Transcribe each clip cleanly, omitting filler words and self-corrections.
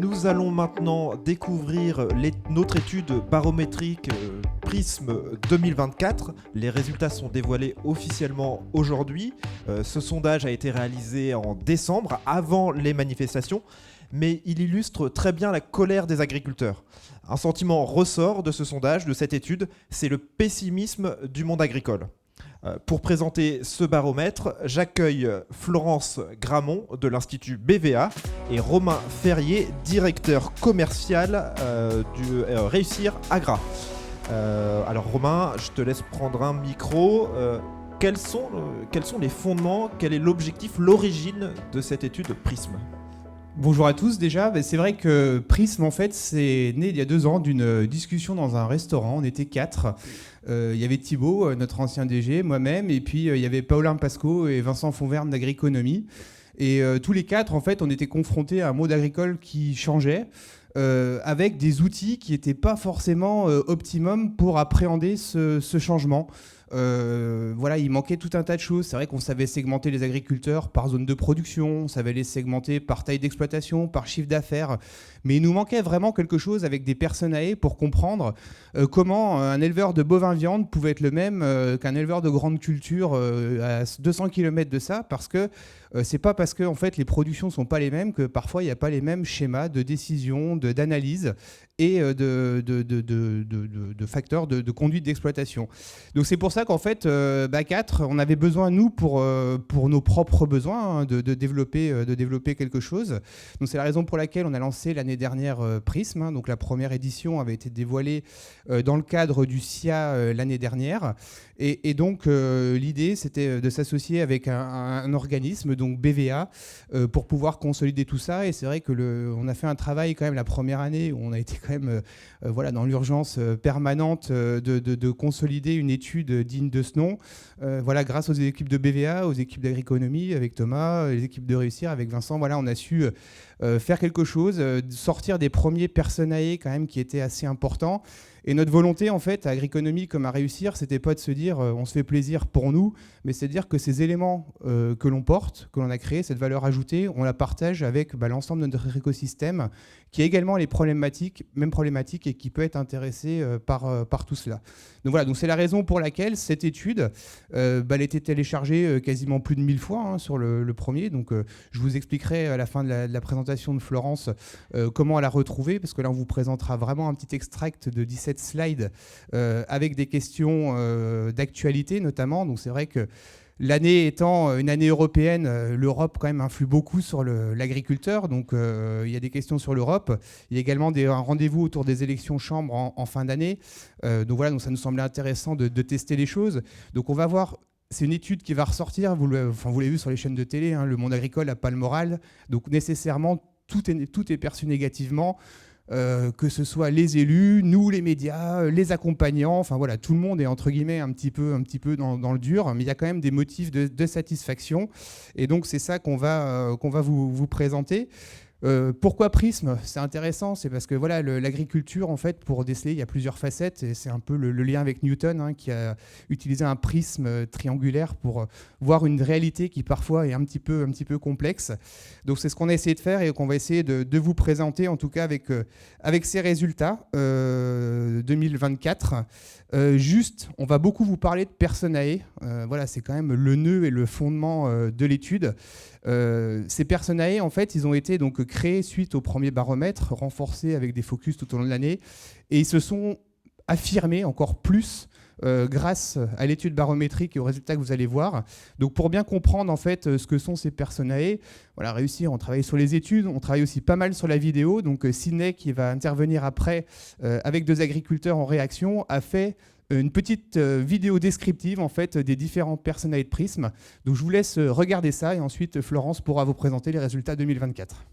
Nous allons maintenant découvrir notre étude barométrique Prisme 2024. Les résultats sont dévoilés officiellement aujourd'hui. Ce sondage a été réalisé en décembre, avant les manifestations, mais il illustre très bien la colère des agriculteurs. Un sentiment ressort de ce sondage, de cette étude, c'est le pessimisme du monde agricole. Pour présenter ce baromètre, j'accueille Florence Gramont de l'Institut BVA et Romain Ferrier, directeur commercial du Réussir Agra. Alors Romain, je te laisse prendre un micro. Quels sont les fondements, quel est l'objectif, l'origine de cette étude Prisme ? Bonjour à tous déjà, c'est vrai que Prisme en fait c'est né il y a 2 ans d'une discussion dans un restaurant, on était 4. Il y avait Thibaut, notre ancien DG, moi-même, et puis il y avait Paulin Pasco et Vincent Fonverne d'Agriconomie. Et tous les 4 en fait on était confrontés à un mode agricole qui changeait, avec des outils qui n'étaient pas forcément optimum pour appréhender ce changement. Voilà, il manquait tout un tas de choses. C'est vrai qu'on savait segmenter les agriculteurs par zone de production, on savait les segmenter par taille d'exploitation, par chiffre d'affaires, mais il nous manquait vraiment quelque chose avec des personae pour comprendre comment un éleveur de bovins viande pouvait être le même qu'un éleveur de grande culture à 200 km de ça, parce que c'est pas parce que en fait, les productions sont pas les mêmes que parfois il n'y a pas les mêmes schémas de décision, d'analyse et de facteurs de conduite d'exploitation. Donc c'est pour ça qu'en fait, 4, on avait besoin, nous, pour nos propres besoins, de développer quelque chose. Donc c'est la raison pour laquelle on a lancé l'année dernière Prisme. Donc la première édition avait été dévoilée dans le cadre du SIA l'année dernière. Et donc l'idée, c'était de s'associer avec un organisme, donc BVA, pour pouvoir consolider tout ça. Et c'est vrai que on a fait un travail quand même la première année où on a été quand même dans l'urgence permanente de consolider une étude digne de ce nom. Grâce aux équipes de BVA, aux équipes d'Agriconomie avec Thomas, les équipes de Réussir avec Vincent, on a su faire quelque chose, sortir des premiers personae quand même qui étaient assez importants. Et notre volonté, en fait, à Agriconomie comme à Réussir, c'était pas de se dire on se fait plaisir pour nous, mais c'est de dire que ces éléments que l'on porte, que l'on a créés, cette valeur ajoutée, on la partage avec l'ensemble de notre écosystème, qui a également les mêmes problématiques et qui peut être intéressé par tout cela. Donc voilà, donc c'est la raison pour laquelle cette étude, elle a été téléchargée quasiment plus de 1000 fois sur le premier. Donc je vous expliquerai à la fin de la présentation de Florence comment la retrouver, parce que là on vous présentera vraiment un petit extract de 17 slides avec des questions d'actualité notamment. Donc c'est vrai que l'année étant une année européenne, l'Europe quand même influe beaucoup sur l'agriculteur, donc il y a des questions sur l'Europe. Il y a également un rendez-vous autour des élections chambres en fin d'année. Donc ça nous semblait intéressant de tester les choses. Donc on va voir. C'est une étude qui va ressortir, vous l'avez vu sur les chaînes de télé, le monde agricole n'a pas le moral, donc nécessairement tout est perçu négativement. Que ce soit les élus, nous les médias, les accompagnants, tout le monde est entre guillemets un petit peu dans le dur, mais il y a quand même des motifs de satisfaction, et donc c'est ça qu'on va vous présenter. Pourquoi Prisme ? C'est intéressant, c'est parce que l'agriculture, en fait, pour déceler, il y a plusieurs facettes, et c'est un peu le lien avec Newton, qui a utilisé un prisme triangulaire pour voir une réalité qui parfois est un petit peu complexe. Donc c'est ce qu'on a essayé de faire et qu'on va essayer de vous présenter, en tout cas avec ces résultats 2024. On va beaucoup vous parler de personae. C'est quand même le nœud et le fondement de l'étude. Ces personae, en fait, ils ont été donc créés suite au premier baromètre, renforcés avec des focus tout au long de l'année, et ils se sont affirmés encore plus grâce à l'étude barométrique et aux résultats que vous allez voir. Donc pour bien comprendre en fait ce que sont ces personae, Réussir, on travaille sur les études, on travaille aussi pas mal sur la vidéo. Donc Sidney, qui va intervenir après avec 2 agriculteurs en réaction, a fait une petite vidéo descriptive en fait des différents personae de Prisme. Donc je vous laisse regarder ça, et ensuite Florence pourra vous présenter les résultats 2024.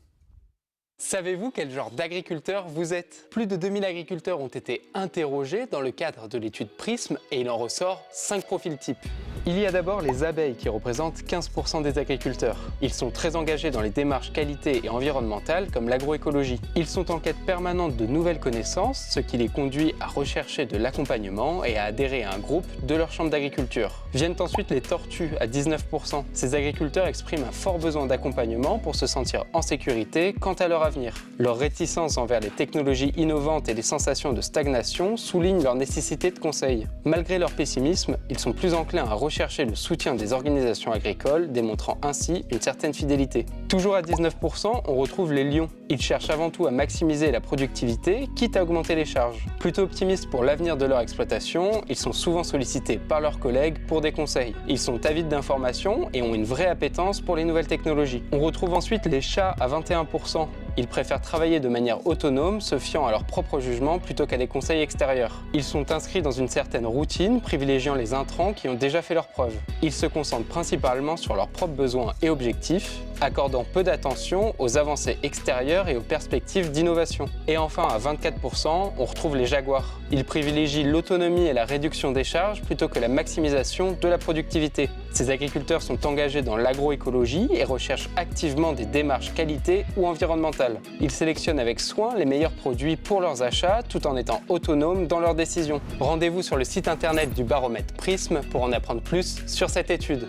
Savez-vous quel genre d'agriculteur vous êtes ? Plus de 2000 agriculteurs ont été interrogés dans le cadre de l'étude Prisme, et il en ressort 5 profils types. Il y a d'abord les abeilles qui représentent 15% des agriculteurs. Ils sont très engagés dans les démarches qualité et environnementales comme l'agroécologie. Ils sont en quête permanente de nouvelles connaissances, ce qui les conduit à rechercher de l'accompagnement et à adhérer à un groupe de leur chambre d'agriculture. Viennent ensuite les tortues à 19%. Ces agriculteurs expriment un fort besoin d'accompagnement pour se sentir en sécurité quant à leur avenir. Leur réticence envers les technologies innovantes et les sensations de stagnation soulignent leur nécessité de conseil. Malgré leur pessimisme, ils sont plus enclins à rechercher le soutien des organisations agricoles, démontrant ainsi une certaine fidélité. Toujours à 19%, on retrouve les lions. Ils cherchent avant tout à maximiser la productivité, quitte à augmenter les charges. Plutôt optimistes pour l'avenir de leur exploitation, ils sont souvent sollicités par leurs collègues pour des conseils. Ils sont avides d'informations et ont une vraie appétence pour les nouvelles technologies. On retrouve ensuite les chats à 21%. Ils préfèrent travailler de manière autonome, se fiant à leur propre jugement plutôt qu'à des conseils extérieurs. Ils sont inscrits dans une certaine routine, privilégiant les intrants qui ont déjà fait leurs preuves. Ils se concentrent principalement sur leurs propres besoins et objectifs, accordant peu d'attention aux avancées extérieures et aux perspectives d'innovation. Et enfin, à 24%, on retrouve les jaguars. Ils privilégient l'autonomie et la réduction des charges plutôt que la maximisation de la productivité. Ces agriculteurs sont engagés dans l'agroécologie et recherchent activement des démarches qualité ou environnementales. Ils sélectionnent avec soin les meilleurs produits pour leurs achats tout en étant autonomes dans leurs décisions. Rendez-vous sur le site internet du baromètre Prisme pour en apprendre plus sur cette étude.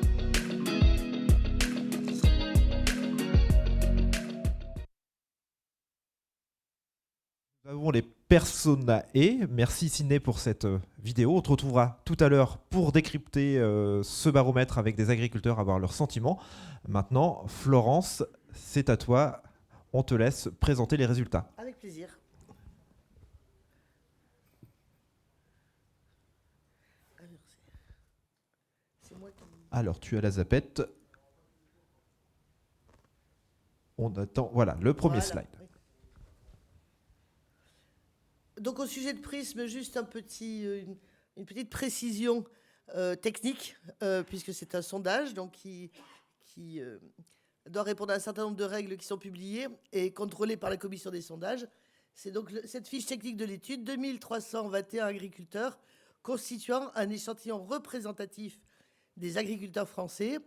Nous avons les Personae. Merci Ciné pour cette vidéo. On te retrouvera tout à l'heure pour décrypter ce baromètre avec des agriculteurs, avoir leurs sentiments. Maintenant, Florence, c'est à toi. On te laisse présenter les résultats. Avec plaisir. Alors, tu as la zapette. On attend. Voilà, le premier slide. Oui. Donc, au sujet de Prisme, juste une petite précision technique, puisque c'est un sondage donc qui doit répondre à un certain nombre de règles qui sont publiées et contrôlées par la commission des sondages. C'est donc cette fiche technique de l'étude, 2321 agriculteurs constituant un échantillon représentatif des agriculteurs français.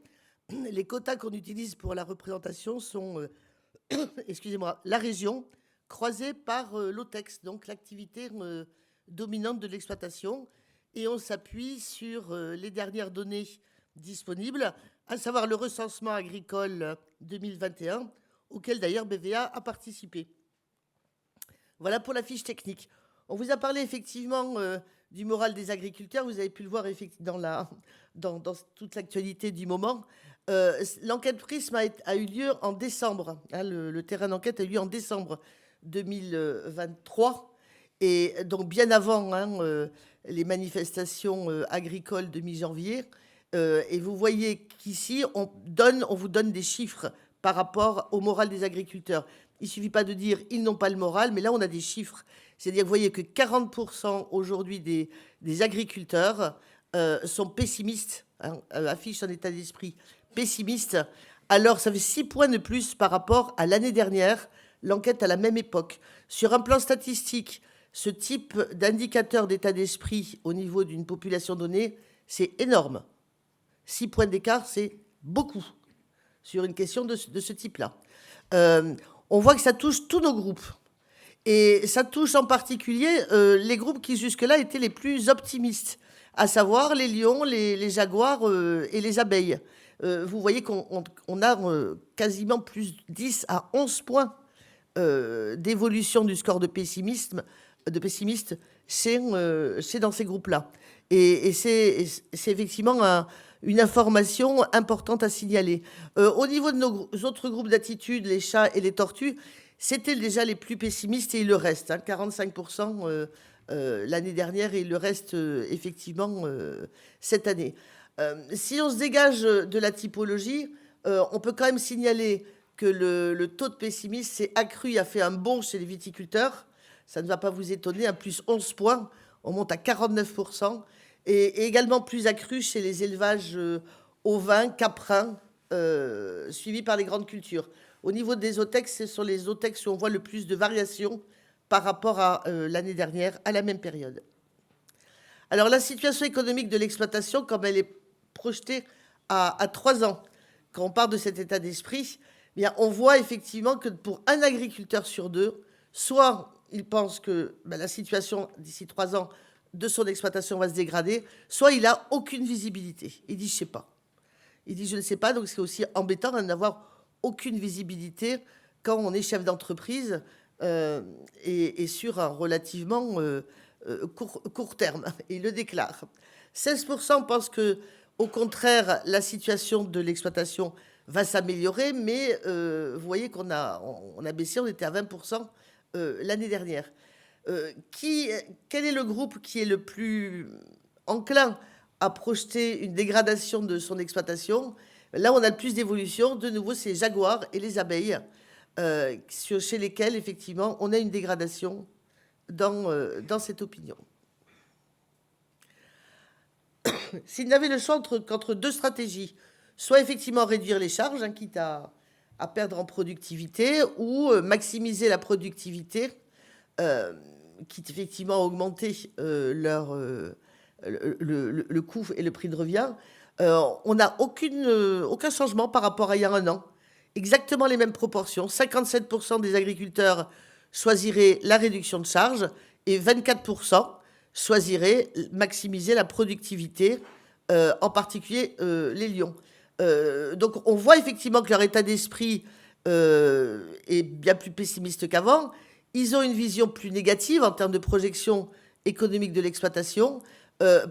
Les quotas qu'on utilise pour la représentation sont, la région croisée par l'OTEX, donc l'activité dominante de l'exploitation. Et on s'appuie sur les dernières données disponibles, à savoir le recensement agricole 2021, auquel d'ailleurs BVA a participé. Voilà pour la fiche technique. On vous a parlé effectivement du moral des agriculteurs, vous avez pu le voir dans toute l'actualité du moment. L'enquête Prisme a eu lieu en décembre, hein, le terrain d'enquête a eu lieu en décembre 2023, et donc bien avant les manifestations agricoles de mi-janvier. Et vous voyez qu'ici, on vous donne des chiffres par rapport au moral des agriculteurs. Il ne suffit pas de dire ils n'ont pas le moral, mais là, on a des chiffres. C'est-à-dire que vous voyez que 40% aujourd'hui des agriculteurs sont pessimistes, hein, affichent un état d'esprit pessimiste. Alors, ça fait 6 points de plus par rapport à l'année dernière, l'enquête à la même époque. Sur un plan statistique, ce type d'indicateur d'état d'esprit au niveau d'une population donnée, c'est énorme. 6 points d'écart, c'est beaucoup sur une question de ce type-là. On voit que ça touche tous nos groupes. Et ça touche en particulier les groupes qui jusque-là étaient les plus optimistes, à savoir les lions, les jaguars et les abeilles. Vous voyez qu'on a quasiment plus 10 à 11 points d'évolution du score de pessimiste chez dans ces groupes-là. Et c'est effectivement une information importante à signaler. Au niveau de nos autres groupes d'attitude, les chats et les tortues, c'était déjà les plus pessimistes et il le reste, hein, 45% l'année dernière et il le reste effectivement cette année. Si on se dégage de la typologie, on peut quand même signaler que le taux de pessimisme s'est accru, a fait un bond chez les viticulteurs. Ça ne va pas vous étonner, à plus 11 points, on monte à 49%. Et également plus accru chez les élevages ovins, caprins, suivis par les grandes cultures. Au niveau des OTEX, ce sont les OTEX où on voit le plus de variations par rapport à l'année dernière, à la même période. Alors, la situation économique de l'exploitation, comme elle est projetée à 3 ans, quand on part de cet état d'esprit, eh bien, on voit effectivement que pour un agriculteur sur 2, soit il pense que la situation d'ici 3 ans de son exploitation va se dégrader, soit il n'a aucune visibilité. Il dit « je ne sais pas ». Il dit « je ne sais pas », donc c'est aussi embêtant de n'avoir aucune visibilité quand on est chef d'entreprise et sur un relativement court terme. Et il le déclare. 16% pensent que, au contraire, la situation de l'exploitation va s'améliorer, mais vous voyez qu'on a baissé, on était à 20% l'année dernière. Quel est le groupe qui est le plus enclin à projeter une dégradation de son exploitation? Là, on a le plus d'évolution. De nouveau, c'est Jaguar et les abeilles, chez lesquels, effectivement, on a une dégradation dans cette opinion. S'il n'avait le choix qu'entre deux stratégies, soit effectivement réduire les charges, quitte à perdre en productivité, ou maximiser la productivité, quitte effectivement à augmenter le coût et le prix de revient, on n'a aucun changement par rapport à il y a un an. Exactement les mêmes proportions. 57% des agriculteurs choisiraient la réduction de charges et 24% choisiraient maximiser la productivité, en particulier les lions. Donc on voit effectivement que leur état d'esprit est bien plus pessimiste qu'avant. Ils ont une vision plus négative en termes de projection économique de l'exploitation.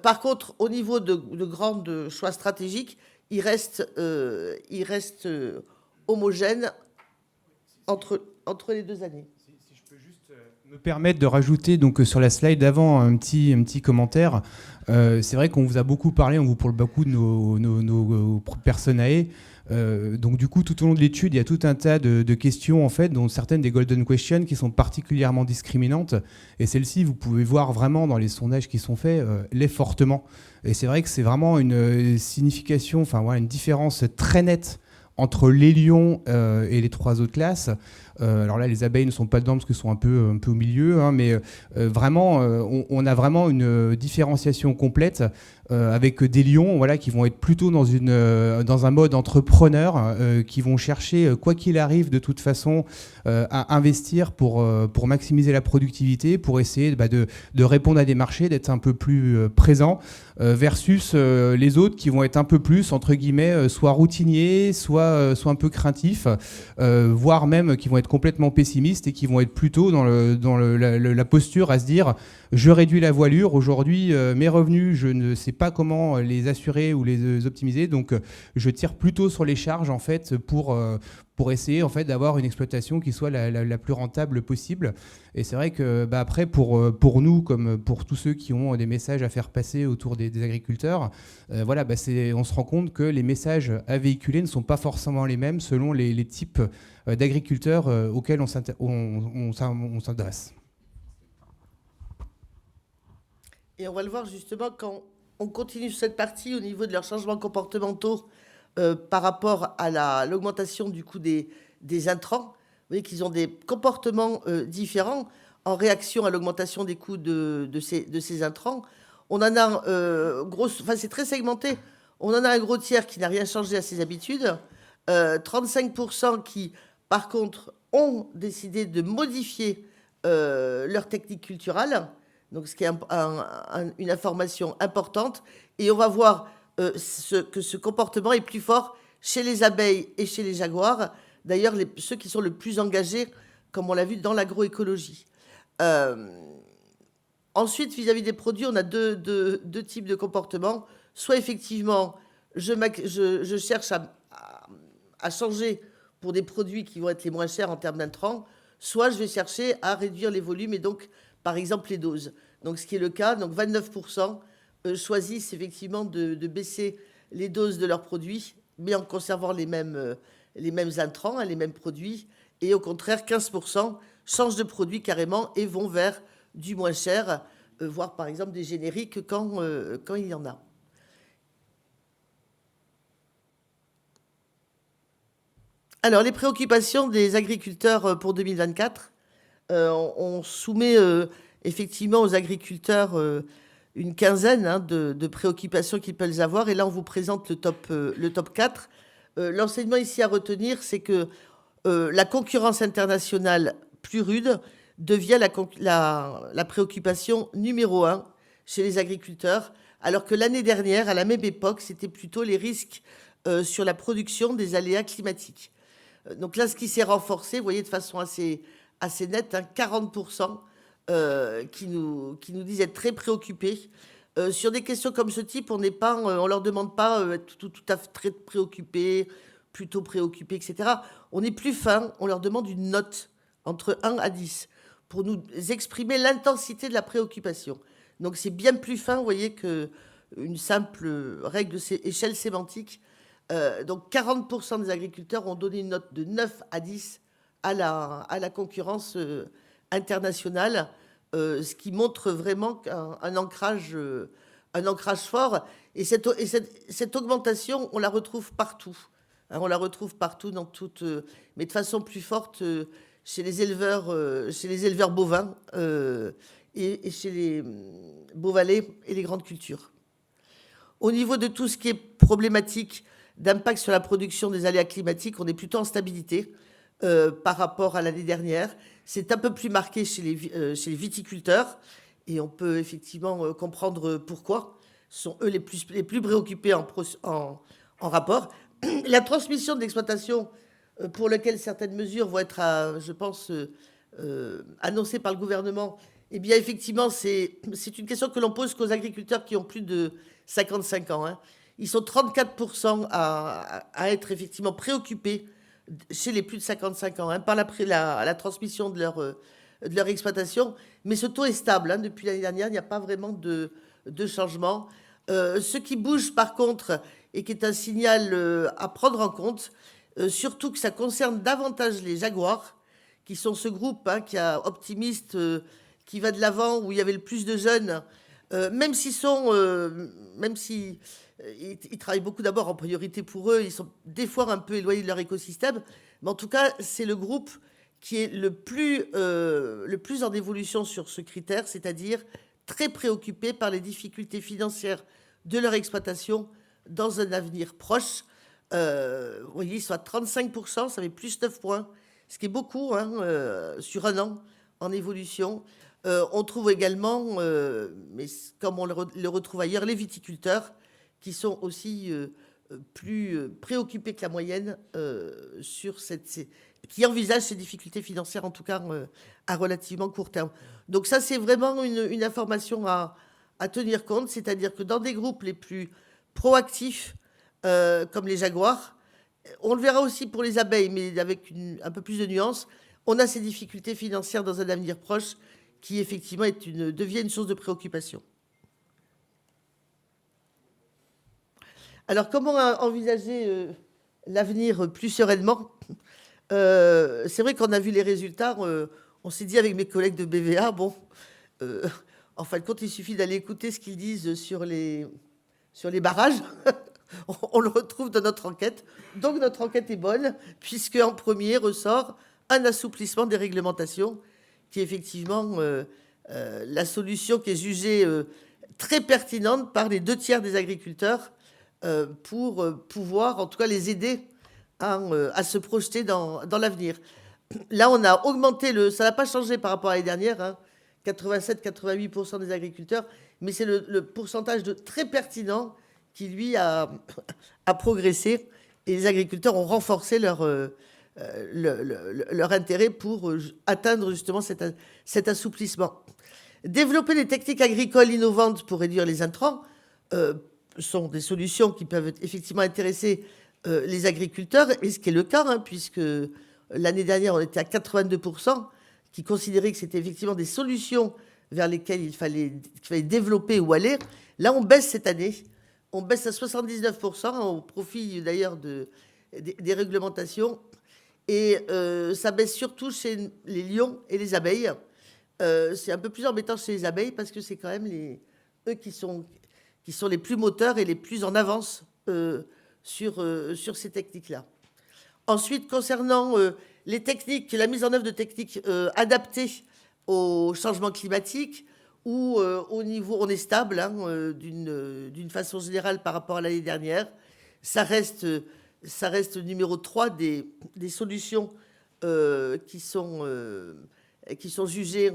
Par contre, au niveau de grands choix stratégiques, ils restent homogènes entre les 2 années. Si je peux juste me permettre de rajouter donc, sur la slide d'avant un petit commentaire. C'est vrai qu'on vous a beaucoup parlé, on vous parle beaucoup de nos personnae. Donc du coup, tout au long de l'étude, il y a tout un tas de questions, en fait, dont certaines des golden questions qui sont particulièrement discriminantes. Et celles-ci, vous pouvez voir vraiment dans les sondages qui sont faits, l'est fortement. Et c'est vrai que c'est vraiment une signification, enfin voilà, une différence très nette entre les lions et les 3 autres classes. Alors là, les abeilles ne sont pas dedans parce qu'elles sont un peu au milieu, hein, mais vraiment, on a vraiment une différenciation complète avec des lions, voilà, qui vont être plutôt dans un mode entrepreneur, qui vont chercher, quoi qu'il arrive, de toute façon, à investir pour maximiser la productivité, pour essayer de répondre à des marchés, d'être un peu plus présent, versus les autres qui vont être un peu plus, entre guillemets, soit routiniers, soit un peu craintifs, voire même qui vont être complètement pessimistes et qui vont être plutôt dans la posture à se dire je réduis la voilure, aujourd'hui mes revenus je ne sais pas comment les assurer ou les optimiser, donc je tire plutôt sur les charges en fait pour essayer en fait d'avoir une exploitation qui soit la plus rentable possible. Et c'est vrai que après pour nous comme pour tous ceux qui ont des messages à faire passer autour des agriculteurs, voilà, on se rend compte que les messages à véhiculer ne sont pas forcément les mêmes selon les types d'agriculteurs auxquels on s'adresse. Et on va le voir justement quand on continue cette partie au niveau de leurs changements comportementaux par rapport à l'augmentation du coût des intrants. Vous voyez qu'ils ont des comportements différents en réaction à l'augmentation des coûts de ces intrants. On en a c'est très segmenté. On en a un gros tiers qui n'a rien changé à ses habitudes. 35% qui, par contre, ont décidé de modifier leur technique culturelle. Donc, ce qui est une information importante. Et on va voir que ce comportement est plus fort chez les abeilles et chez les jaguars. D'ailleurs, ceux qui sont le plus engagés, comme on l'a vu, dans l'agroécologie. Ensuite, vis-à-vis des produits, on a deux types de comportements. Soit, effectivement, je cherche à changer pour des produits qui vont être les moins chers en termes d'intrants. Soit, je vais chercher à réduire les volumes et donc par exemple les doses. Donc, ce qui est le cas, donc 29% choisissent effectivement de baisser les doses de leurs produits, mais en conservant les mêmes intrants, les mêmes produits. Et au contraire, 15% changent de produit carrément et vont vers du moins cher, voire par exemple des génériques quand il y en a. Alors, les préoccupations des agriculteurs pour 2024. On soumet effectivement aux agriculteurs une quinzaine de préoccupations qu'ils peuvent avoir. Et là, on vous présente le top 4. L'enseignement ici à retenir, c'est que la concurrence internationale plus rude devient la préoccupation numéro 1 chez les agriculteurs, alors que l'année dernière, à la même époque, c'était plutôt les risques sur la production des aléas climatiques. Donc là, ce qui s'est renforcé, vous voyez, de façon assez nette, hein, 40% qui nous disent être très préoccupés. Sur des questions comme ce type, on leur demande pas être tout à fait très préoccupés, plutôt préoccupés, etc. On est plus fin, on leur demande une note entre 1 à 10 pour nous exprimer l'intensité de la préoccupation. Donc c'est bien plus fin, vous voyez, qu'une simple règle échelle sémantique. Donc 40% des agriculteurs ont donné une note de 9 à 10 à la concurrence internationale, ce qui montre vraiment un ancrage fort. Et cette augmentation, on la retrouve partout. Hein, on la retrouve partout mais de façon plus forte chez les éleveurs bovins et chez les Beauvalais et les grandes cultures. Au niveau de tout ce qui est problématique d'impact sur la production des aléas climatiques, on est plutôt en stabilité par rapport à l'année dernière. C'est un peu plus marqué chez les viticulteurs et on peut effectivement comprendre pourquoi. Ce sont eux les plus préoccupés en rapport. La transmission de l'exploitation pour laquelle certaines mesures vont être, je pense, annoncées par le gouvernement, eh bien effectivement, c'est une question que l'on pose qu'aux agriculteurs qui ont plus de 55 ans. Hein. Ils sont 34% à être effectivement préoccupés chez les plus de 55 ans, hein, par la transmission de leur exploitation. Mais ce taux est stable. Hein, depuis l'année dernière, il n'y a pas vraiment de changement. Ce qui bouge, par contre, et qui est un signal à prendre en compte, surtout que ça concerne davantage les Jaguars, qui sont ce groupe qui est optimiste, qui va de l'avant, où il y avait le plus de jeunes, même s'ils travaillent beaucoup d'abord en priorité pour eux, ils sont des fois un peu éloignés de leur écosystème, mais en tout cas, c'est le groupe qui est le plus en évolution sur ce critère, c'est-à-dire très préoccupé par les difficultés financières de leur exploitation dans un avenir proche. Vous voyez, ils sont à 35%, ça fait plus 9 points, ce qui est beaucoup sur un an en évolution. On trouve également, mais comme on le retrouve ailleurs, les viticulteurs qui sont aussi plus préoccupés que la moyenne qui envisagent ces difficultés financières, en tout cas à relativement court terme. Donc ça, c'est vraiment une information à tenir compte, c'est-à-dire que dans des groupes les plus proactifs, comme les Jaguars, on le verra aussi pour les abeilles, mais avec un peu plus de nuances, on a ces difficultés financières dans un avenir proche qui effectivement devient une source de préoccupation. Alors, comment envisager l'avenir plus sereinement ? C'est vrai qu'on a vu les résultats, on s'est dit avec mes collègues de BVA, en fin de compte, il suffit d'aller écouter ce qu'ils disent sur les barrages. On le retrouve dans notre enquête. Donc, notre enquête est bonne, puisque en premier ressort un assouplissement des réglementations, qui est effectivement la solution qui est jugée très pertinente par les 2/3 des agriculteurs pour pouvoir, en tout cas, les aider à se projeter dans l'avenir. Là, on a augmenté ça n'a pas changé par rapport à l'année dernière, hein, 87-88% des agriculteurs, mais c'est le pourcentage très pertinent qui, lui, a progressé. Et les agriculteurs ont renforcé leur intérêt pour atteindre justement cet assouplissement. Développer des techniques agricoles innovantes pour réduire les intrants sont des solutions qui peuvent effectivement intéresser les agriculteurs, et ce qui est le cas, hein, puisque l'année dernière, on était à 82%, qui considéraient que c'était effectivement des solutions vers lesquelles il fallait développer ou aller. Là, on baisse cette année. On baisse à 79%, au profit d'ailleurs des réglementations. Et ça baisse surtout chez les lions et les abeilles. C'est un peu plus embêtant chez les abeilles parce que c'est quand même eux qui sont les plus moteurs et les plus en avance sur ces techniques-là. Ensuite, concernant les techniques, la mise en œuvre de techniques adaptées au changement climatique, où au niveau, on est stable d'une façon générale par rapport à l'année dernière. Ça reste numéro 3 des solutions qui sont jugées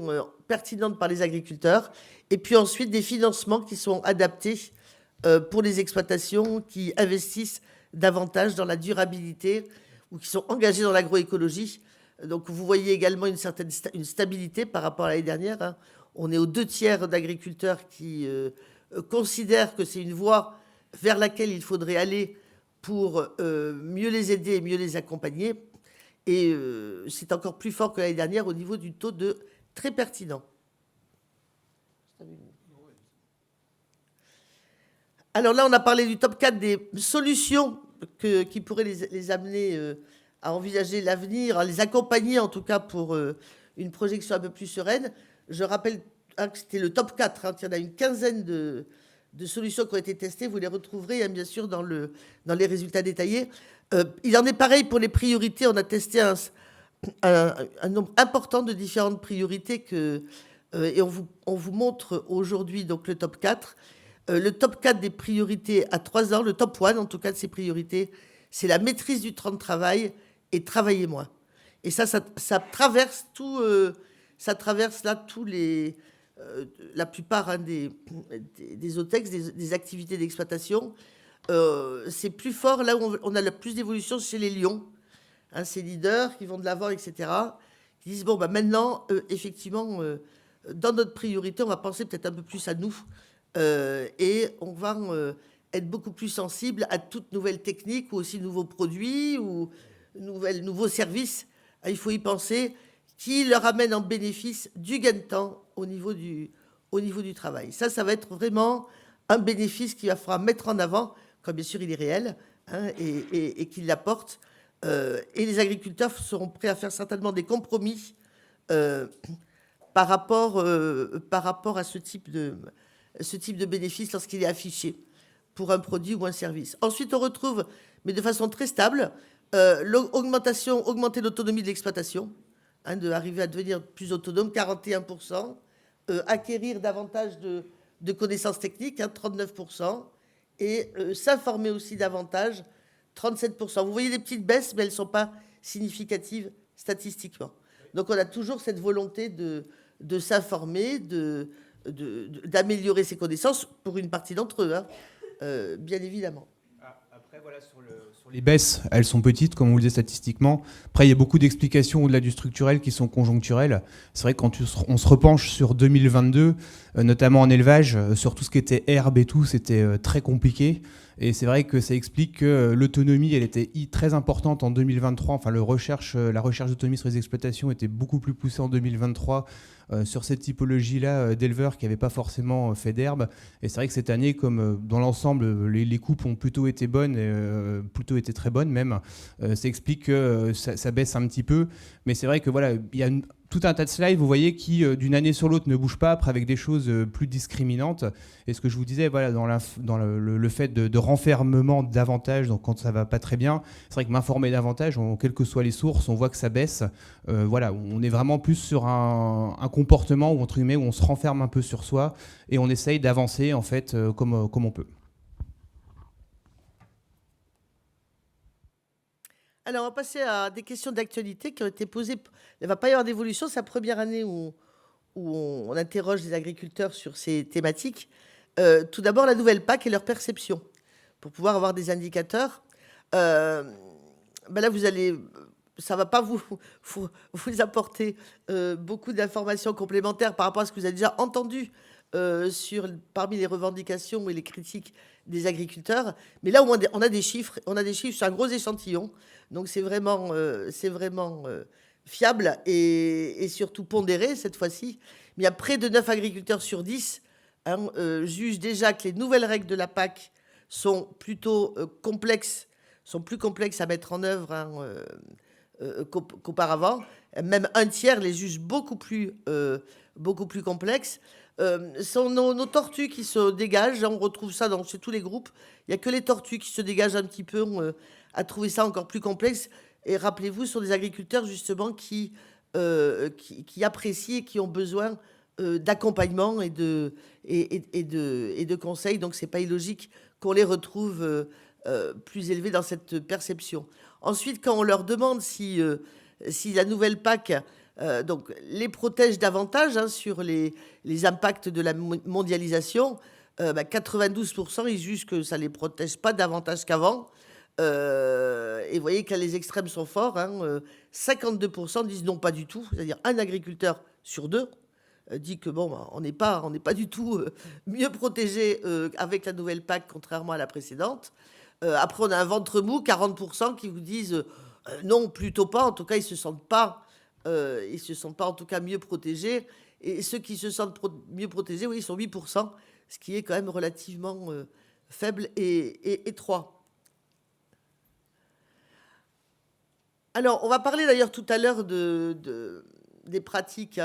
pertinentes par les agriculteurs. Et puis ensuite, des financements qui sont adaptés pour les exploitations qui investissent davantage dans la durabilité ou qui sont engagés dans l'agroécologie. Donc vous voyez également une certaine une stabilité par rapport à l'année dernière, hein. On est aux 2/3 d'agriculteurs qui considèrent que c'est une voie vers laquelle il faudrait aller pour mieux les aider et mieux les accompagner. Et c'est encore plus fort que l'année dernière au niveau du taux de très pertinent. Alors là, on a parlé du top 4 des solutions qui pourraient les amener à envisager l'avenir, à les accompagner en tout cas pour une projection un peu plus sereine. Je rappelle que c'était le top 4, hein, il y en a une quinzaine de solutions qui ont été testées, vous les retrouverez hein, bien sûr dans les résultats détaillés. Il en est pareil pour les priorités, on a testé un nombre important de différentes priorités et on vous montre aujourd'hui donc le top 4. Le top 4 des priorités à 3 ans, le top 1 en tout cas de ces priorités, c'est la maîtrise du temps de travail et travailler moins. Et ça traverse tout, ça traverse là tous les, la plupart hein, des OTEX, des activités d'exploitation. C'est plus fort là où on a le plus d'évolution chez les lions, hein, ces leaders qui vont de l'avant, etc., qui disent bon, bah, maintenant, effectivement, dans notre priorité, on va penser peut-être un peu plus à nous. Et on va être beaucoup plus sensible à toute nouvelle technique ou aussi nouveaux produits ou nouveaux services. Il faut y penser qui leur amène en bénéfice du gain de temps au niveau du travail. Ça va être vraiment un bénéfice qu'il va falloir mettre en avant, quand bien sûr il est réel hein, et qu'il l'apporte. Et les agriculteurs seront prêts à faire certainement des compromis par rapport à ce type de bénéfice lorsqu'il est affiché pour un produit ou un service. Ensuite, on retrouve, mais de façon très stable, augmenter l'autonomie de l'exploitation, hein, d'arriver à devenir plus autonome, 41%, acquérir davantage de connaissances techniques, hein, 39%, et s'informer aussi davantage, 37%. Vous voyez des petites baisses, mais elles ne sont pas significatives statistiquement. Donc on a toujours cette volonté de s'informer, d'améliorer ses connaissances pour une partie d'entre eux, hein, bien évidemment. Après, voilà, sur les baisses, elles sont petites, comme on le disait statistiquement. Après, il y a beaucoup d'explications au-delà du structurel qui sont conjoncturelles. C'est vrai que quand on se repenche sur 2022, notamment en élevage, sur tout ce qui était herbe et tout, c'était très compliqué. Et c'est vrai que ça explique que l'autonomie, elle était très importante en 2023. Enfin, la recherche d'autonomie sur les exploitations était beaucoup plus poussée en 2023 sur cette typologie-là d'éleveurs qui n'avaient pas forcément fait d'herbe. Et c'est vrai que cette année, comme dans l'ensemble, les coupes ont plutôt été bonnes, plutôt été très bonnes même, ça explique que ça baisse un petit peu. Mais c'est vrai que voilà, il y a tout un tas de slides, vous voyez, qui d'une année sur l'autre ne bougent pas, après avec des choses plus discriminantes. Et ce que je vous disais, voilà, dans le fait de renfermement davantage, donc quand ça va pas très bien, c'est vrai que m'informer davantage, quelles que soient les sources, on voit que ça baisse. Voilà, on est vraiment plus sur un comportement où, entre guillemets, où on se renferme un peu sur soi et on essaye d'avancer en fait comme on peut. Alors, on va passer à des questions d'actualité qui ont été posées. Il ne va pas y avoir d'évolution. C'est la première année où on interroge les agriculteurs sur ces thématiques. Tout d'abord, la nouvelle PAC et leur perception. Pour pouvoir avoir des indicateurs, là, ça ne va pas vous apporter beaucoup d'informations complémentaires par rapport à ce que vous avez déjà entendu parmi les revendications et les critiques des agriculteurs. Mais là, on a des chiffres sur un gros échantillon. Donc, c'est vraiment fiable et surtout pondéré cette fois-ci. Mais il y a près de 9 agriculteurs sur 10 jugent déjà que les nouvelles règles de la PAC sont plutôt complexes, sont plus complexes à mettre en œuvre qu'auparavant. Même un tiers les juge beaucoup plus complexes. Sont nos tortues qui se dégagent, on retrouve ça chez tous les groupes. Il n'y a que les tortues qui se dégagent un petit peu à trouver ça encore plus complexe. Et rappelez-vous, ce sont des agriculteurs justement qui apprécient et qui ont besoin d'accompagnement et de conseils. Donc c'est pas illogique qu'on les retrouve plus élevés dans cette perception. Ensuite, quand on leur demande si la nouvelle PAC donc, les protège davantage sur les impacts de la mondialisation, 92% ils jugent que ça ne les protège pas davantage qu'avant. Et vous voyez que les extrêmes sont forts. 52% disent non, pas du tout. C'est-à-dire un agriculteur sur deux dit que bon, on n'est pas du tout mieux protégé avec la nouvelle PAC, contrairement à la précédente. Après, on a un ventre mou, 40% qui vous disent non, plutôt pas. En tout cas, ils se sentent pas en tout cas mieux protégés. Et ceux qui se sentent mieux protégés, oui, ils sont 8%, ce qui est quand même relativement faible et étroit. Alors, on va parler d'ailleurs tout à l'heure des pratiques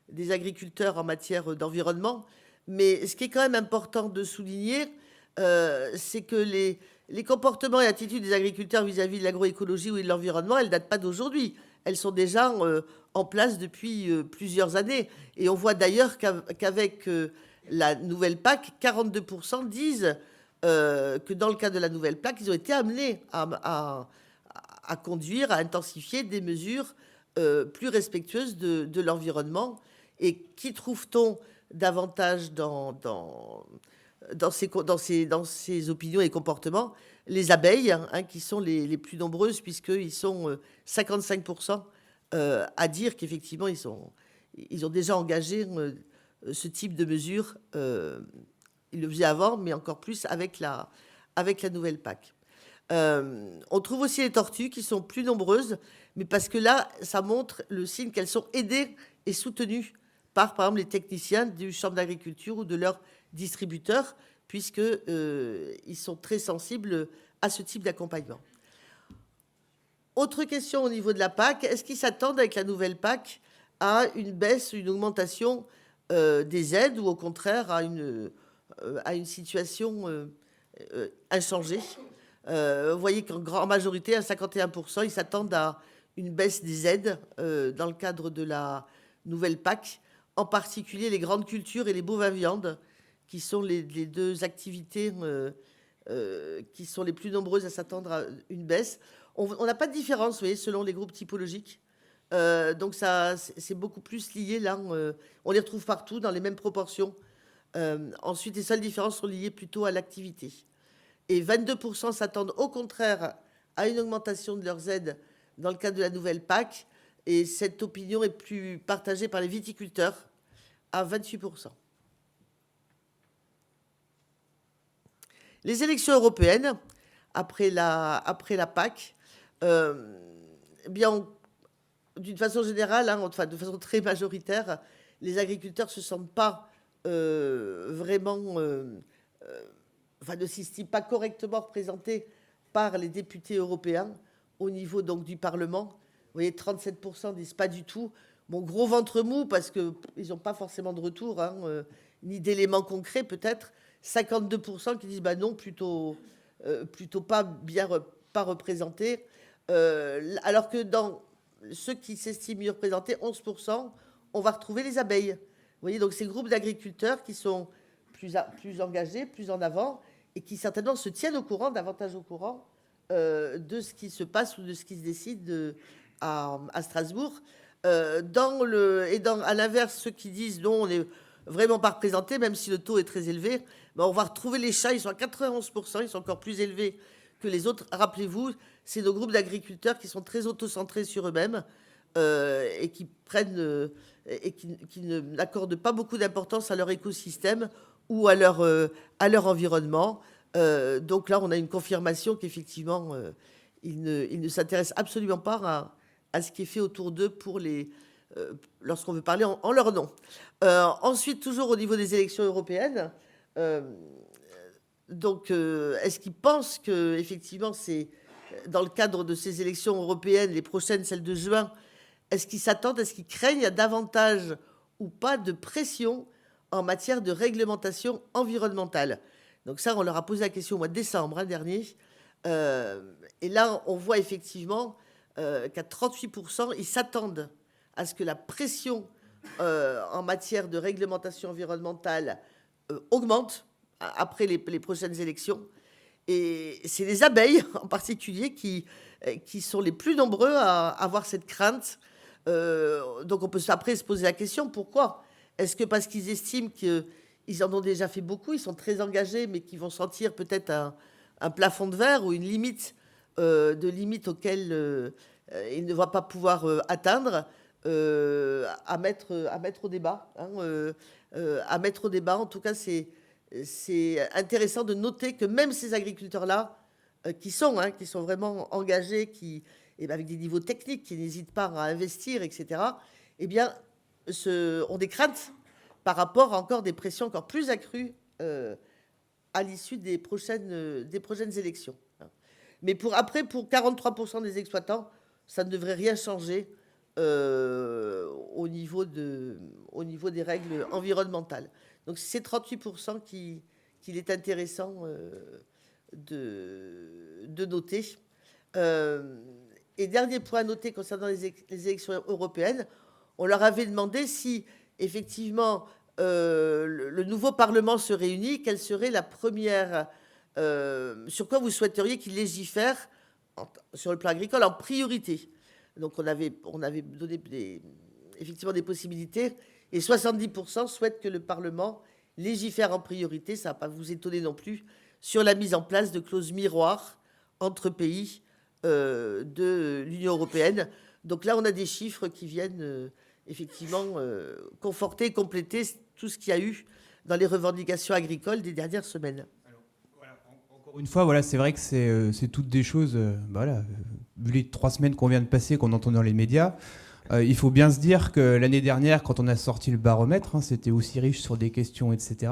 des agriculteurs en matière d'environnement. Mais ce qui est quand même important de souligner, c'est que les comportements et attitudes des agriculteurs vis-à-vis de l'agroécologie ou de l'environnement, elles ne datent pas d'aujourd'hui. Elles sont déjà en place depuis plusieurs années. Et on voit d'ailleurs qu'avec la nouvelle PAC, 42% disent que dans le cas de la nouvelle PAC, ils ont été amenés à conduire, à intensifier des mesures plus respectueuses de l'environnement. Et qui trouve-t-on davantage dans ces opinions et comportements? Les abeilles, qui sont les plus nombreuses, puisqu'ils sont 55% à dire qu'effectivement, ils ont déjà engagé ce type de mesures. Ils le faisaient avant, mais encore plus avec la nouvelle PAC. On trouve aussi les tortues qui sont plus nombreuses, mais parce que là, ça montre le signe qu'elles sont aidées et soutenues par exemple, les techniciens du champ d'agriculture ou de leurs distributeurs, puisqu'ils sont très sensibles à ce type d'accompagnement. Autre question au niveau de la PAC, est-ce qu'ils s'attendent avec la nouvelle PAC à une baisse, une augmentation des aides ou au contraire à une situation inchangée? Vous voyez qu'en grande majorité, à 51%, ils s'attendent à une baisse des aides dans le cadre de la nouvelle PAC, en particulier les grandes cultures et les bovins-viandes, qui sont les deux activités qui sont les plus nombreuses à s'attendre à une baisse. On n'a pas de différence, vous voyez, selon les groupes typologiques. Donc ça, c'est beaucoup plus lié là. On les retrouve partout dans les mêmes proportions. Ensuite, les seules différences sont liées plutôt à l'activité. Et 22% s'attendent au contraire à une augmentation de leurs aides dans le cadre de la nouvelle PAC. Et cette opinion est plus partagée par les viticulteurs à 28%. Les élections européennes, après la PAC, bien, d'une façon générale, enfin, de façon très majoritaire, les agriculteurs ne se sentent pas vraiment, enfin, ne s'estiment pas correctement représentés par les députés européens au niveau donc du Parlement. Vous voyez, 37% disent pas du tout. Bon, gros ventre mou parce qu'ils n'ont pas forcément de retour, ni d'éléments concrets peut-être. 52% qui disent bah non, plutôt pas bien pas représentés. Alors que dans ceux qui s'estiment mieux représentés, 11%, on va retrouver les abeilles. Vous voyez, donc ces groupes d'agriculteurs qui sont plus engagés, plus en avant, et qui certainement se tiennent davantage au courant de ce qui se passe ou de ce qui se décide à Strasbourg. À l'inverse, ceux qui disent non, on n'est vraiment pas représentés, même si le taux est très élevé, ben on va retrouver les chats, ils sont à 91%, ils sont encore plus élevés que les autres. Rappelez-vous, c'est nos groupes d'agriculteurs qui sont très autocentrés sur eux-mêmes et qui prennent qui n'accordent pas beaucoup d'importance à leur écosystème ou à leur environnement. Donc là, on a une confirmation qu'effectivement, ils ne s'intéressent absolument pas à ce qui est fait autour d'eux pour lorsqu'on veut parler en leur nom. Ensuite, toujours au niveau des élections européennes, est-ce qu'ils pensent que effectivement, c'est dans le cadre de ces élections européennes, les prochaines, celles de juin, est-ce qu'ils s'attendent, est-ce qu'ils craignent davantage ou pas de pression en matière de réglementation environnementale? Donc ça, on leur a posé la question au mois de décembre dernier. Et là, on voit effectivement qu'à 38%, ils s'attendent à ce que la pression en matière de réglementation environnementale augmente après les prochaines élections. Et c'est les abeilles en particulier qui sont les plus nombreux à avoir cette crainte. Donc on peut après se poser la question, pourquoi? Est-ce que parce qu'ils estiment qu'ils en ont déjà fait beaucoup, ils sont très engagés, mais qu'ils vont sentir peut-être un plafond de verre ou une limite auquel il ne va pas pouvoir atteindre, à mettre au débat. À mettre au débat. En tout cas, c'est intéressant de noter que même ces agriculteurs-là, qui sont vraiment engagés, et avec des niveaux techniques, qui n'hésitent pas à investir, etc., eh bien, ont des craintes par rapport à encore des pressions encore plus accrues à l'issue des prochaines élections. Mais pour 43% des exploitants, ça ne devrait rien changer au niveau des règles environnementales. Donc c'est 38% qu'il est intéressant de noter. Et dernier point à noter concernant les élections européennes, on leur avait demandé si effectivement le nouveau Parlement se réunit, quelle serait la première... sur quoi vous souhaiteriez qu'il légifère sur le plan agricole en priorité. Donc on avait donné effectivement des possibilités, et 70% souhaitent que le Parlement légifère en priorité, ça ne va pas vous étonner non plus, sur la mise en place de clauses miroirs entre pays de l'Union européenne. Donc là, on a des chiffres qui viennent effectivement conforter, compléter tout ce qu'il y a eu dans les revendications agricoles des dernières semaines. Encore une fois, voilà, c'est vrai que c'est toutes des choses, vu les 3 semaines qu'on vient de passer, qu'on entend dans les médias, il faut bien se dire que l'année dernière, quand on a sorti le baromètre, c'était aussi riche sur des questions, etc.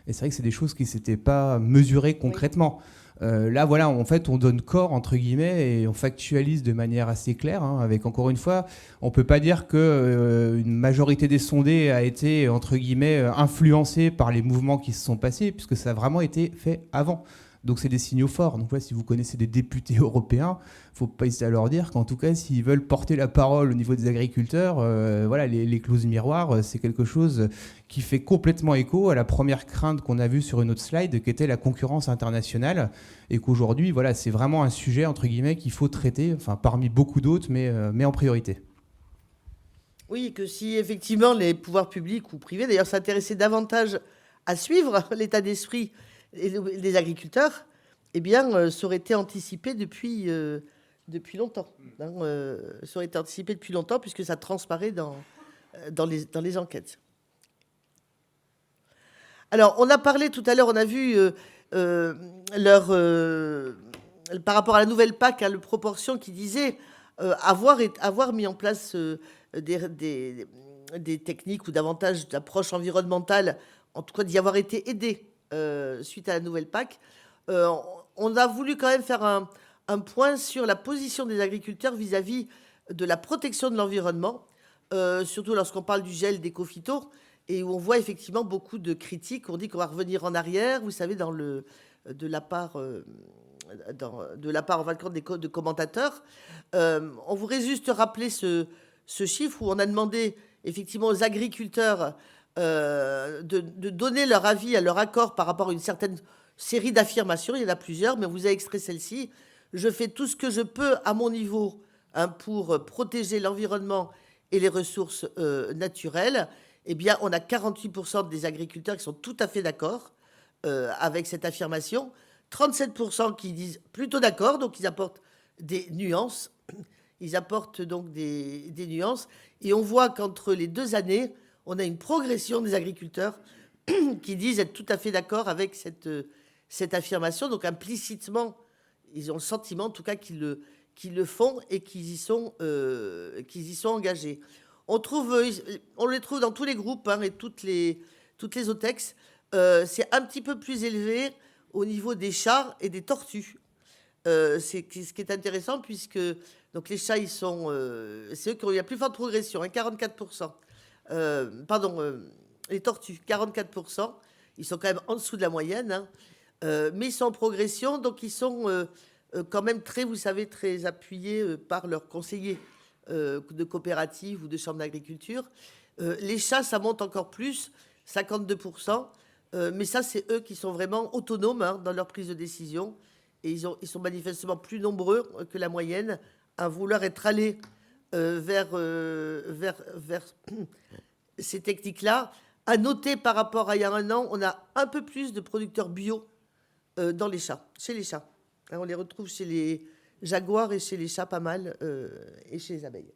Et c'est vrai que c'est des choses qui ne s'étaient pas mesurées concrètement. Oui. Là, voilà, en fait, on donne corps, entre guillemets, et on factualise de manière assez claire, avec, encore une fois, on ne peut pas dire qu'une majorité des sondés a été, entre guillemets, influencée par les mouvements qui se sont passés, puisque ça a vraiment été fait avant. Donc c'est des signaux forts. Donc si vous connaissez des députés européens, il ne faut pas hésiter à leur dire qu'en tout cas, s'ils veulent porter la parole au niveau des agriculteurs, les clauses miroirs, c'est quelque chose qui fait complètement écho à la première crainte qu'on a vue sur une autre slide, qui était la concurrence internationale, et qu'aujourd'hui, c'est vraiment un sujet, entre guillemets, qu'il faut traiter, parmi beaucoup d'autres, mais en priorité. Oui, que si effectivement les pouvoirs publics ou privés, d'ailleurs, s'intéressaient davantage à suivre l'état d'esprit des agriculteurs, eh bien, ça aurait été anticipé depuis longtemps. Ça aurait été anticipé depuis longtemps, puisque ça transparaît dans les enquêtes. Alors, on a parlé tout à l'heure, on a vu par rapport à la nouvelle PAC, la proportion qui disait avoir mis en place des techniques ou davantage d'approches environnementales, en tout cas d'y avoir été aidé suite à la nouvelle PAC. On a voulu quand même faire un point sur la position des agriculteurs vis-à-vis de la protection de l'environnement, surtout lorsqu'on parle du gel d'éco-phyto, et où on voit effectivement beaucoup de critiques. On dit qu'on va revenir en arrière, vous savez, de la part en fin de compte de commentateurs. On voudrait juste rappeler ce chiffre où on a demandé effectivement aux agriculteurs de donner leur avis, leur accord par rapport à une certaine série d'affirmations. Il y en a plusieurs, mais on vous a extrait celle-ci. Je fais tout ce que je peux à mon niveau pour protéger l'environnement et les ressources naturelles. Eh bien, on a 48% des agriculteurs qui sont tout à fait d'accord avec cette affirmation. 37% qui disent plutôt d'accord, donc ils apportent des nuances. Ils apportent donc des nuances. Et on voit qu'entre les 2 années, on a une progression des agriculteurs qui disent être tout à fait d'accord avec cette affirmation. Donc implicitement, ils ont le sentiment en tout cas qu'ils le font et qu'ils y sont engagés. On les trouve dans tous les groupes et toutes les OTEX. C'est un petit peu plus élevé au niveau des chats et des tortues. C'est ce qui est intéressant, puisque donc les chats, c'est eux qui ont eu la plus forte progression, 44%. Les tortues, 44%. Ils sont quand même en dessous de la moyenne, mais ils sont en progression, donc ils sont quand même très appuyés par leurs conseillers de coopératives ou de chambres d'agriculture. Les chats, ça monte encore plus, 52%. Mais ça, c'est eux qui sont vraiment autonomes dans leur prise de décision. Et ils sont manifestement plus nombreux que la moyenne à vouloir être allés vers ces techniques-là. À noter par rapport à il y a un an, on a un peu plus de producteurs bio dans les chats, chez les chats. Hein, on les retrouve chez les jaguars et chez les chats pas mal, et chez les abeilles.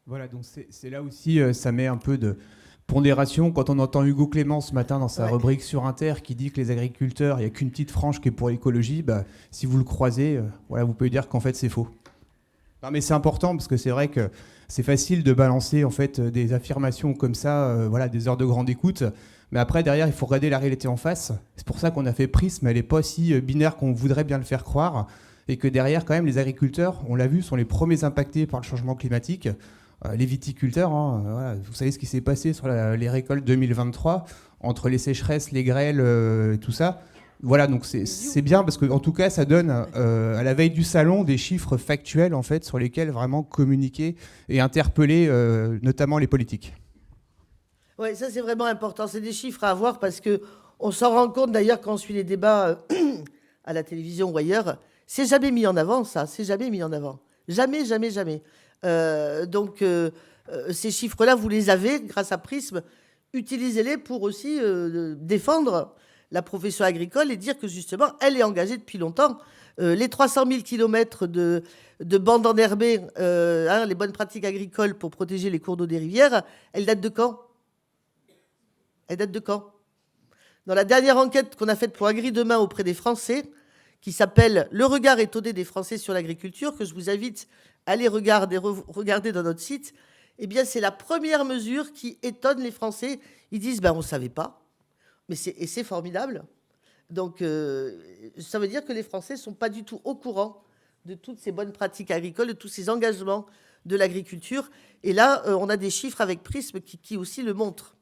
Voilà, donc c'est là aussi, ça met un peu de pondération. Quand on entend Hugo Clément ce matin dans sa rubrique sur Inter qui dit que les agriculteurs, il n'y a qu'une petite frange qui est pour l'écologie, bah, si vous le croisez, voilà, vous pouvez dire qu'en fait c'est faux. Non, mais c'est important parce que c'est vrai que c'est facile de balancer en fait des affirmations comme ça, voilà, des heures de grande écoute. Mais après, derrière, il faut regarder la réalité en face. C'est pour ça qu'on a fait Prism. Elle n'est pas aussi binaire qu'on voudrait bien le faire croire. Et que derrière, quand même, les agriculteurs, on l'a vu, sont les premiers impactés par le changement climatique. Les viticulteurs, hein, voilà, vous savez ce qui s'est passé sur les récoltes 2023, entre les sécheresses, les grêles, et tout ça. Voilà, donc c'est bien parce qu'en tout cas, ça donne à la veille du salon des chiffres factuels en fait, sur lesquels vraiment communiquer et interpeller notamment les politiques. Oui, ça c'est vraiment important. C'est des chiffres à avoir parce qu'on s'en rend compte d'ailleurs quand on suit les débats à la télévision ou ailleurs. C'est jamais mis en avant, ça. C'est jamais mis en avant. Jamais, jamais, jamais. Donc, ces chiffres-là, vous les avez grâce à Prism. Utilisez-les pour aussi défendre la profession agricole et dire que justement, elle est engagée depuis longtemps. Les 300 000 kilomètres de bandes enherbées, les bonnes pratiques agricoles pour protéger les cours d'eau des rivières, elles datent de quand? Elles datent de quand? Dans la dernière enquête qu'on a faite pour Agri Demain auprès des Français, qui s'appelle « Le regard étonné des Français sur l'agriculture », que je vous invite à aller regarder dans notre site, eh bien, c'est la première mesure qui étonne les Français. Ils disent on ne savait pas, mais c'est formidable. Donc, ça veut dire que les Français ne sont pas du tout au courant de toutes ces bonnes pratiques agricoles, de tous ces engagements de l'agriculture. Et là, on a des chiffres avec Prism qui aussi le montrent.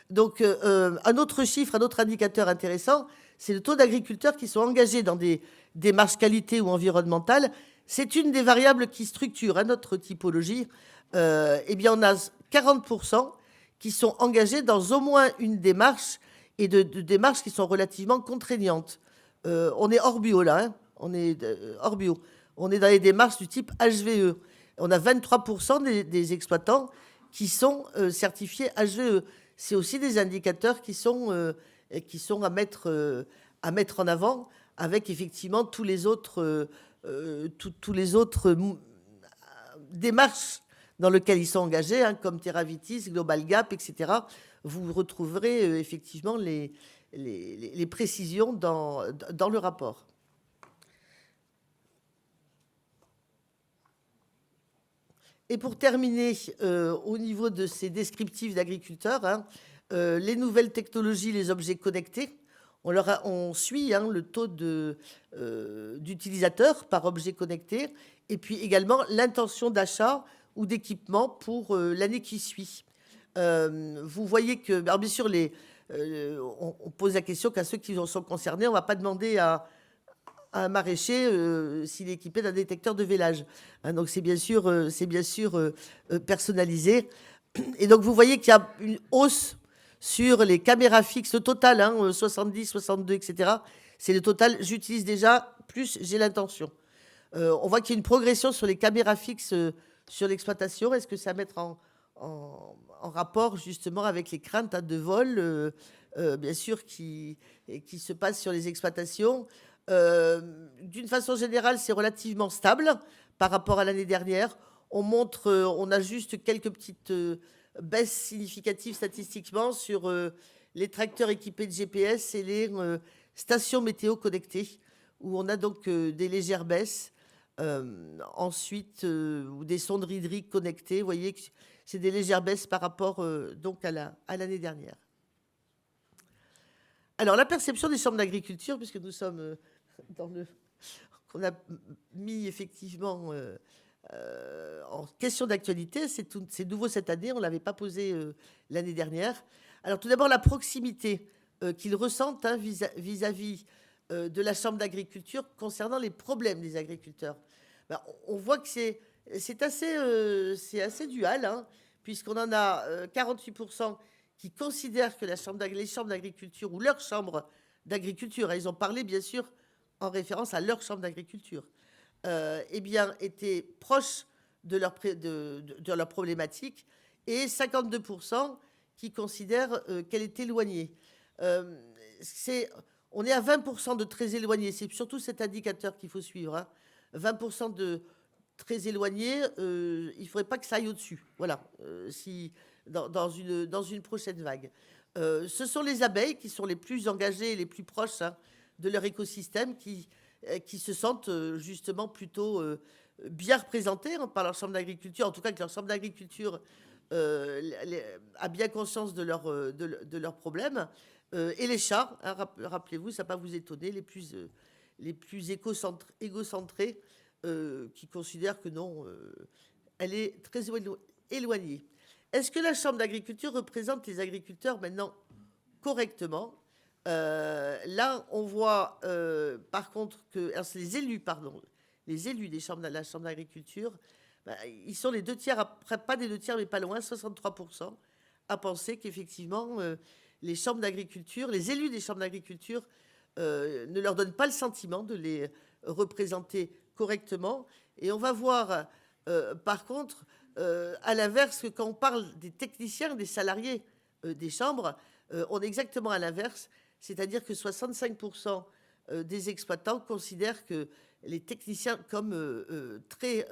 Donc, un autre chiffre, un autre indicateur intéressant, c'est le taux d'agriculteurs qui sont engagés dans des démarches qualité ou environnementales. C'est une des variables qui structure notre typologie. Eh bien, on a 40% qui sont engagés dans au moins une démarche et de démarches qui sont relativement contraignantes. On est hors bio là, hein, on est hors bio. On est dans les démarches du type HVE. On a 23% des exploitants qui sont certifiés HVE. C'est aussi des indicateurs qui sont à mettre en avant avec effectivement tous les autres démarches dans lesquelles ils sont engagés, hein, comme TerraVitis, Global Gap, etc. Vous retrouverez effectivement les précisions dans le rapport. Et pour terminer, au niveau de ces descriptifs d'agriculteurs, hein, les nouvelles technologies, les objets connectés, on suit le taux d'utilisateurs par objet connecté, et puis également l'intention d'achat ou d'équipement pour l'année qui suit. Vous voyez que, alors bien sûr, on pose la question qu'à ceux qui sont concernés, on ne va pas demander à un maraîcher s'il est équipé d'un détecteur de vélage. Hein, donc c'est bien sûr personnalisé. Et donc vous voyez qu'il y a une hausse sur les caméras fixes, le total, 70, 62, etc. C'est le total, j'utilise déjà, plus j'ai l'intention. On voit qu'il y a une progression sur les caméras fixes sur l'exploitation. Est-ce que ça va mettre en rapport justement avec les craintes de vol, bien sûr, qui se passent sur les exploitations? D'une façon générale, c'est relativement stable par rapport à l'année dernière. On a juste quelques petites baisses significatives statistiquement sur les tracteurs équipés de GPS et les stations météo connectées, où on a donc des légères baisses. Ensuite, ou des sondes hydriques connectées. Vous voyez que c'est des légères baisses par rapport donc à l'année dernière. Alors, la perception des chambres d'agriculture, puisque nous sommes qu'on a mis effectivement en question d'actualité, c'est nouveau cette année, on ne l'avait pas posé l'année dernière. Alors, tout d'abord, la proximité qu'ils ressentent vis-à-vis de la chambre d'agriculture concernant les problèmes des agriculteurs. On voit que c'est assez dual, hein, puisqu'on en a 48% qui considèrent que les chambres d'agriculture ou leur chambre d'agriculture, ils ont parlé bien sûr en référence à leur chambre d'agriculture, eh bien, étaient proches de leur problématique, et 52% qui considèrent qu'elle est éloignée. On est à 20% de très éloignés. C'est surtout cet indicateur qu'il faut suivre, hein. 20% de très éloignés, il ne faudrait pas que ça aille au-dessus. Voilà, si, dans une prochaine vague. Ce sont les abeilles qui sont les plus engagées et les plus proches, hein, de leur écosystème, qui se sentent justement plutôt bien représentées, hein, par leur chambre d'agriculture, en tout cas que leur chambre d'agriculture a bien conscience de leurs problèmes. Et les chats, hein, rappelez-vous, ça ne va pas vous étonner, les plus égocentrés, qui considèrent que non, elle est très éloignée. Est-ce que la Chambre d'agriculture représente les agriculteurs maintenant correctement? Là, on voit par contre que alors c'est les élus de la Chambre d'agriculture, ils sont les 2 tiers, après, pas des 2 tiers, mais pas loin, 63%, à penser qu'effectivement, les chambres d'agriculture, les élus des chambres d'agriculture ne leur donnent pas le sentiment de les représenter correctement. Et on va voir, par contre, à l'inverse, que quand on parle des techniciens, des salariés des chambres, on est exactement à l'inverse, c'est-à-dire que 65% des exploitants considèrent que les techniciens comme très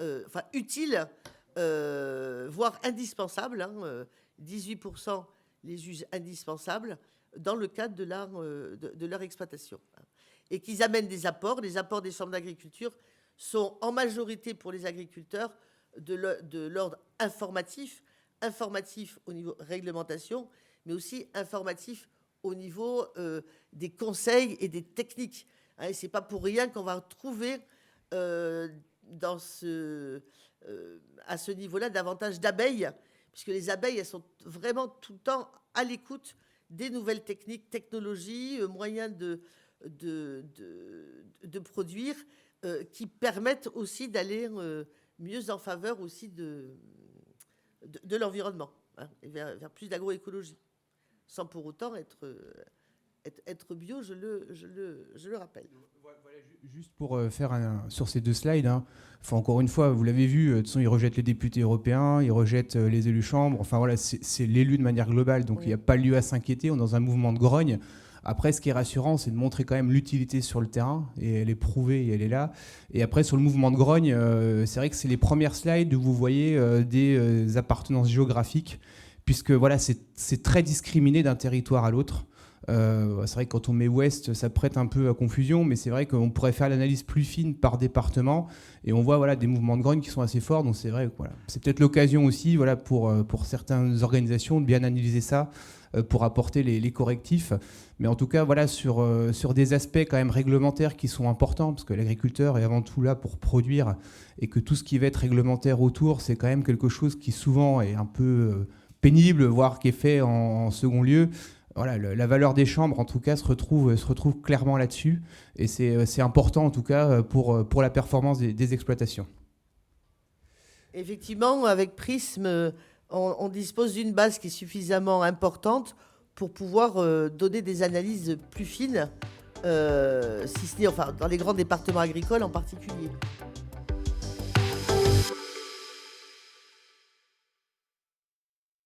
utiles, voire indispensables, hein, 18% les jugent indispensables dans le cadre de leur exploitation. Et qu'ils amènent des apports. Les apports des chambres d'agriculture sont en majorité pour les agriculteurs de l'ordre informatif au niveau réglementation, mais aussi informatif au niveau des conseils et des techniques. Hein, et ce n'est pas pour rien qu'on va trouver à ce niveau-là davantage d'abeilles, puisque les abeilles, elles sont vraiment tout le temps à l'écoute des nouvelles technologies, moyens de produire, qui permettent aussi d'aller mieux en faveur aussi de l'environnement, hein, et vers plus d'agroécologie, sans pour autant être bio, je le rappelle. Juste pour faire sur ces 2 slides, hein, encore une fois, vous l'avez vu, de toute façon, ils rejettent les députés européens, ils rejettent les élus chambres, enfin voilà, c'est l'élu de manière globale, donc il n'y a pas lieu à s'inquiéter, on est dans un mouvement de grogne. Après, ce qui est rassurant, c'est de montrer quand même l'utilité sur le terrain, et elle est prouvée, et elle est là. Et après, sur le mouvement de grogne, c'est vrai que c'est les premières slides où vous voyez des appartenances géographiques, puisque voilà, c'est très discriminé d'un territoire à l'autre. C'est vrai que quand on met ouest, ça prête un peu à confusion, mais c'est vrai qu'on pourrait faire l'analyse plus fine par département, et on voit voilà, des mouvements de grogne qui sont assez forts, donc c'est vrai que voilà, c'est peut-être l'occasion aussi voilà, pour certaines organisations de bien analyser ça, pour apporter les correctifs. Mais en tout cas, voilà, sur des aspects quand même réglementaires qui sont importants, parce que l'agriculteur est avant tout là pour produire, et que tout ce qui va être réglementaire autour, c'est quand même quelque chose qui souvent est un peu pénible, voire qui est fait en second lieu. Voilà, la valeur des chambres, en tout cas, se retrouve clairement là-dessus. Et c'est important, en tout cas, pour la performance des exploitations. Effectivement, avec Prism, on dispose d'une base qui est suffisamment importante pour pouvoir donner des analyses plus fines, si ce n'est, enfin, dans les grands départements agricoles en particulier.